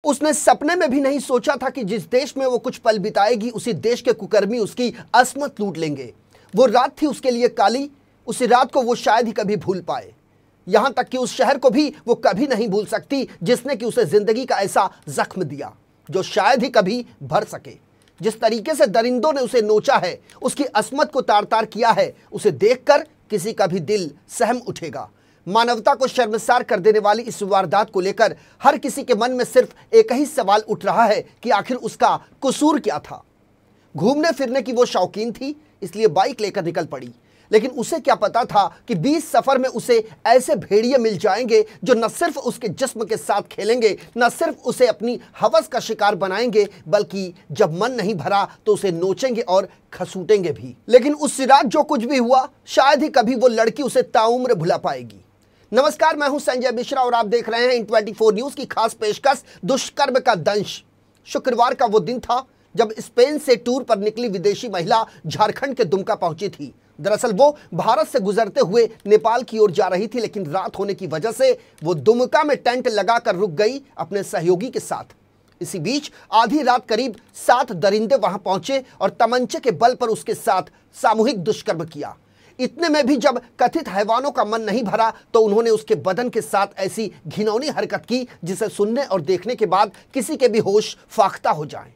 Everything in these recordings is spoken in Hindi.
उसने सपने में भी नहीं सोचा था कि जिस देश में वो कुछ पल बिताएगी उसी देश के कुकर्मी उसकी असमत लूट लेंगे। वो रात थी उसके लिए काली, उसी रात को वो शायद ही कभी भूल पाए। यहां तक कि उस शहर को भी वो कभी नहीं भूल सकती जिसने कि उसे जिंदगी का ऐसा जख्म दिया जो शायद ही कभी भर सके। जिस तरीके से दरिंदों ने उसे नोचा है, उसकी असमत को तार तार किया है, उसे देखकर किसी का भी दिल सहम उठेगा। मानवता को शर्मसार कर देने वाली इस वारदात को लेकर हर किसी के मन में सिर्फ एक ही सवाल उठ रहा है कि आखिर उसका कसूर क्या था। घूमने फिरने की वो शौकीन थी, इसलिए बाइक लेकर निकल पड़ी, लेकिन उसे क्या पता था कि 20 सफर में उसे ऐसे भेड़िए मिल जाएंगे जो न सिर्फ उसके जिस्म के साथ खेलेंगे, न सिर्फ उसे अपनी हवस का शिकार बनाएंगे, बल्कि जब मन नहीं भरा तो उसे नोचेंगे और खसूटेंगे भी। लेकिन उस रात जो कुछ भी हुआ, शायद ही कभी वो लड़की उसे ताउम्र भुला पाएगी। नमस्कार, मैं हूं संजय मिश्रा और आप देख रहे हैं इन 24 न्यूज की खास पेशकश दुष्कर्म का दंश। शुक्रवार का वो दिन था जब स्पेन से टूर पर निकली विदेशी महिला झारखंड के दुमका पहुंची थी। दरअसल वो भारत से गुजरते हुए नेपाल की ओर जा रही थी, लेकिन रात होने की वजह से वो दुमका में टेंट लगाकर रुक गई अपने सहयोगी के साथ। इसी बीच आधी रात करीब 7 दरिंदे वहां पहुंचे और तमंचे के बल पर उसके साथ सामूहिक दुष्कर्म किया। इतने में भी जब कथित हैवानों का मन नहीं भरा तो उन्होंने उसके बदन के साथ ऐसी घिनौनी हरकत की जिसे सुनने और देखने के बाद किसी के भी होश फाख्ता हो जाए।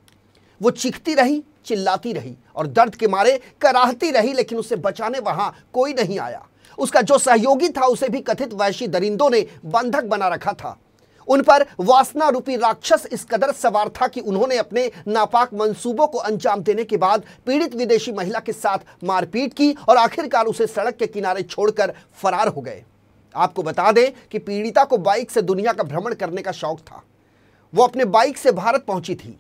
वो चीखती रही, चिल्लाती रही और दर्द के मारे कराहती रही, लेकिन उसे बचाने वहां कोई नहीं आया। उसका जो सहयोगी था उसे भी कथित वैशी दरिंदों ने बंधक बना रखा था। उन पर वासना रूपी राक्षस इस कदर सवार था कि उन्होंने अपने नापाक मंसूबों को अंजाम देने के बाद पीड़ित विदेशी महिला के साथ मारपीट की और आखिरकार उसे सड़क के किनारे छोड़कर फरार हो गए। आपको बता दें कि पीड़िता को बाइक से दुनिया का भ्रमण करने का शौक था। वो अपने बाइक से भारत पहुंची थी।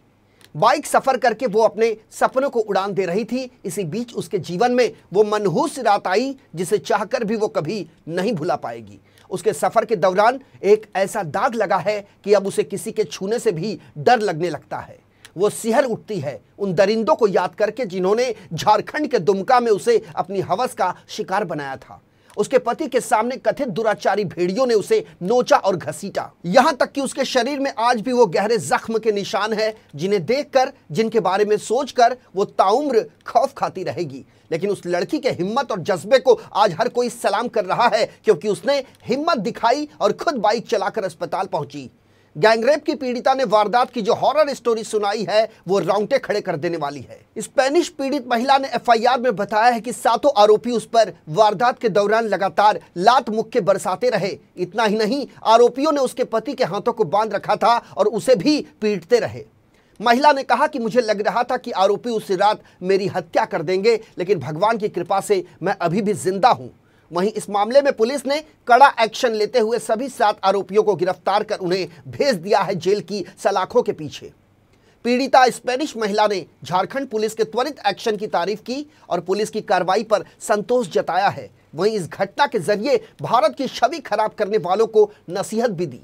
बाइक सफर करके वो अपने सपनों को उड़ान दे रही थी। इसी बीच उसके जीवन में वो मनहूस रात आई जिसे चाहकर भी वो कभी नहीं भुला पाएगी। उसके सफर के दौरान एक ऐसा दाग लगा है कि अब उसे किसी के छूने से भी डर लगने लगता है। वो सिहर उठती है उन दरिंदों को याद करके जिन्होंने झारखंड के दुमका में उसे अपनी हवस का शिकार बनाया था। उसके पति के सामने कथित दुराचारी भेड़ियों ने उसे नोचा और घसीटा, यहां तक कि उसके शरीर में आज भी वो गहरे जख्म के निशान है जिन्हें देखकर, जिनके बारे में सोचकर वो ताउम्र खौफ खाती रहेगी। लेकिन उस लड़की के हिम्मत और जज्बे को आज हर कोई सलाम कर रहा है, क्योंकि उसने हिम्मत दिखाई और खुद बाइक चलाकर अस्पताल पहुंची। गैंगरेप की पीड़िता ने वारदात की जो हॉरर स्टोरी सुनाई है वो रोंगटे खड़े कर देने वाली है। स्पेनिश पीड़ित महिला ने एफआईआर में बताया है कि 7 आरोपी उस पर वारदात के दौरान लगातार लात मुक्के बरसाते रहे। इतना ही नहीं, आरोपियों ने उसके पति के हाथों को बांध रखा था और उसे भी पीटते रहे। महिला ने कहा कि मुझे लग रहा था कि आरोपी उस रात मेरी हत्या कर देंगे, लेकिन भगवान की कृपा से मैं अभी भी जिंदा हूं। वहीं इस मामले में पुलिस ने कड़ा एक्शन लेते हुए सभी 7 आरोपियों को गिरफ्तार कर उन्हें भेज दिया है जेल की सलाखों के पीछे। पीड़िता स्पेनिश महिला ने झारखंड पुलिस के त्वरित एक्शन की तारीफ की और पुलिस की कार्रवाई पर संतोष जताया है। वहीं इस घटना के जरिए भारत की छवि खराब करने वालों को नसीहत भी दी।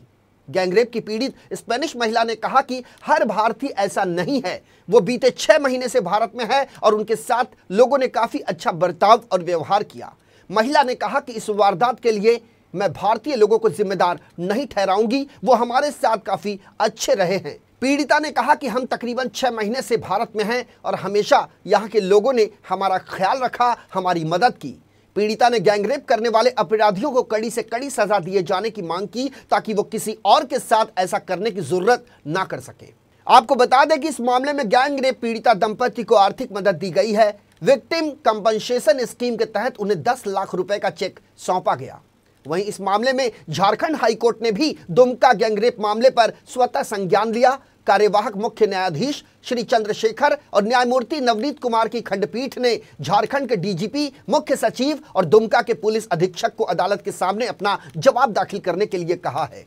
गैंगरेप की पीड़ित स्पेनिश महिला ने कहा कि हर भारतीय ऐसा नहीं है। वो बीते 6 महीने से भारत में है और उनके साथ लोगों ने काफी अच्छा बर्ताव और व्यवहार किया। महिला ने कहा कि इस वारदात के लिए मैं भारतीय लोगों को जिम्मेदार नहीं ठहराऊंगी, वो हमारे साथ काफी अच्छे रहे हैं। पीड़िता ने कहा कि हम तकरीबन 6 महीने से भारत में हैं और हमेशा यहाँ के लोगों ने हमारा ख्याल रखा, हमारी मदद की। पीड़िता ने गैंगरेप करने वाले अपराधियों को कड़ी से कड़ी सजा दिए जाने की मांग की ताकि वो किसी और के साथ ऐसा करने की जरूरत ना कर सके। आपको बता दें कि इस मामले में गैंगरेप पीड़िता दंपति को आर्थिक मदद दी गई है। विक्टिम कंपनसेशन स्कीम के तहत उन्हें 10 लाख रुपए का चेक सौंपा गया। वहीं इस मामले में झारखंड हाईकोर्ट ने भी दुमका गैंगरेप मामले पर स्वतः संज्ञान लिया। कार्यवाहक मुख्य न्यायाधीश श्री चंद्रशेखर और न्यायमूर्ति नवनीत कुमार की खंडपीठ ने झारखंड के डीजीपी, मुख्य सचिव और दुमका के पुलिस अधीक्षक को अदालत के सामने अपना जवाब दाखिल करने के लिए कहा है।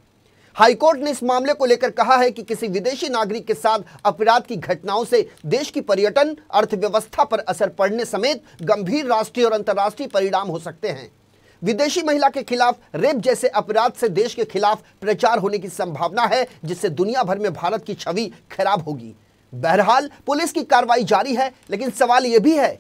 हाईकोर्ट ने इस मामले को लेकर कहा है कि किसी विदेशी नागरिक के साथ अपराध की घटनाओं से देश की पर्यटन अर्थव्यवस्था पर असर पड़ने समेत गंभीर राष्ट्रीय और अंतर्राष्ट्रीय परिणाम हो सकते हैं। विदेशी महिला के खिलाफ रेप जैसे अपराध से देश के खिलाफ प्रचार होने की संभावना है, जिससे दुनिया भर में भारत की छवि खराब होगी। बहरहाल पुलिस की कार्रवाई जारी है, लेकिन सवाल यह भी है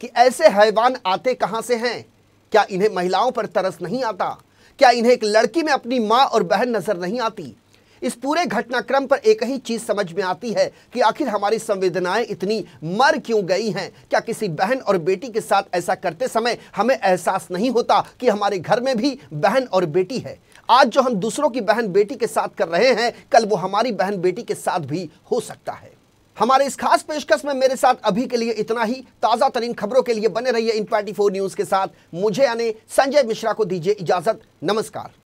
कि ऐसे हैवान आते कहां से हैं? क्या इन्हें महिलाओं पर तरस नहीं आता? क्या इन्हें एक लड़की में अपनी मां और बहन नजर नहीं आती? इस पूरे घटनाक्रम पर एक ही चीज समझ में आती है कि आखिर हमारी संवेदनाएं इतनी मर क्यों गई हैं। क्या किसी बहन और बेटी के साथ ऐसा करते समय हमें एहसास नहीं होता कि हमारे घर में भी बहन और बेटी है? आज जो हम दूसरों की बहन बेटी के साथ कर रहे हैं, कल वो हमारी बहन बेटी के साथ भी हो सकता है। हमारे इस खास पेशकश में मेरे साथ अभी के लिए इतना ही। ताजा तरीन खबरों के लिए बने रहिए इन 24 न्यूज के साथ। मुझे यानी संजय मिश्रा को दीजिए इजाजत। नमस्कार।